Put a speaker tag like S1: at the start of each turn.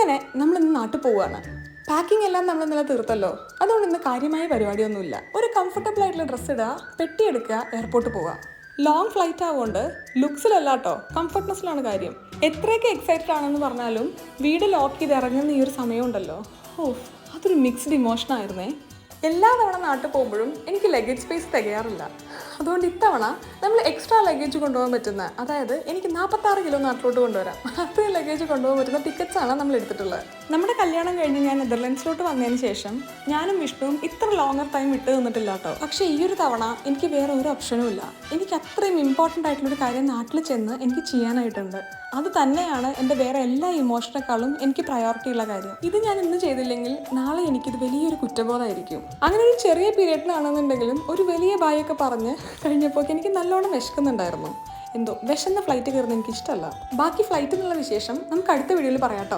S1: അങ്ങനെ നമ്മളിന്ന് നാട്ടിൽ പോവുകയാണ്. പാക്കിംഗ് എല്ലാം നമ്മൾ ഇന്നലെ തീർത്തല്ലോ. അതുകൊണ്ട് ഇന്ന് കാര്യമായ പരിപാടിയൊന്നുമില്ല. ഒരു കംഫർട്ടബിൾ ആയിട്ടുള്ള ഡ്രസ്സ് ഇടുക, പെട്ടി എടുക്കുക, എയർപോർട്ട് പോവുക. ലോങ് ഫ്ലൈറ്റ് ആവുകൊണ്ട് ലുക്സിലല്ല കേട്ടോ, കംഫർട്ട്നെസ്സിലാണ് കാര്യം. എത്രയൊക്കെ എക്സൈറ്റഡ് ആണെന്ന് പറഞ്ഞാലും വീട് ലോക്ക് ചെയ്ത് ഇറങ്ങുന്ന ഈ ഒരു സമയമുണ്ടല്ലോ, അതൊരു മിക്സ്ഡ് ഇമോഷനായിരുന്നേ. എല്ലാ തവണ നാട്ടിൽ പോകുമ്പോഴും എനിക്ക് ലഗേജ് സ്പേസ് തികയാറില്ല. അതുകൊണ്ട് ഇത്തവണ നമ്മൾ എക്സ്ട്രാ ലഗേജ് കൊണ്ടുപോകാൻ പറ്റുന്ന, അതായത് എനിക്ക് 46 കിലോ നാട്ടിലോട്ട് കൊണ്ടുവരാം, അത്രയും ലഗേജ് കൊണ്ടുപോകാൻ പറ്റുന്ന ടിക്കറ്റ്സാണ് നമ്മൾ എടുത്തിട്ടുള്ളത്. നമ്മുടെ കല്യാണം കഴിഞ്ഞ് ഞാൻ നെതർലൻഡ്സിലോട്ട് വന്നതിന് ശേഷം ഞാനും വിഷ്ണുവും ഇത്ര ലോങ്ങർ ടൈം വിട്ട് നിന്നിട്ടില്ല കേട്ടോ. പക്ഷേ ഈ ഒരു തവണ എനിക്ക് വേറെ ഒരു ഓപ്ഷനും ഇല്ല. എനിക്ക് അത്രയും ഇമ്പോർട്ടൻ്റ് ആയിട്ടുള്ളൊരു കാര്യം നാട്ടിൽ ചെന്ന് എനിക്ക് ചെയ്യാനായിട്ടുണ്ട്. അത് തന്നെയാണ് എൻ്റെ വേറെ എല്ലാ ഇമോഷനേക്കാളും എനിക്ക് പ്രയോറിറ്റി ഉള്ള കാര്യം. ഇത് ഞാൻ ഇന്ന് ചെയ്തില്ലെങ്കിൽ നാളെ എനിക്കിത് വലിയൊരു കുറ്റബോധമായിരിക്കും. അങ്ങനെ ഒരു ചെറിയ പീരിയഡിലാണെന്നുണ്ടെങ്കിലും ഒരു വലിയ ബായൊക്കെ പറഞ്ഞ് കഴിഞ്ഞപ്പോൾ എനിക്ക് നല്ലോണം വിശക്കുന്നുണ്ടായിരുന്നു. എന്തോ വിശന്ന ഫ്ലൈറ്റ് കയറുന്ന എനിക്ക് ഇഷ്ടമല്ല. ബാക്കി ഫ്ലൈറ്റിൽ നിന്നുള്ള വിശേഷം നമുക്ക് അടുത്ത വീഡിയോയിൽ പറയാം കേട്ടോ.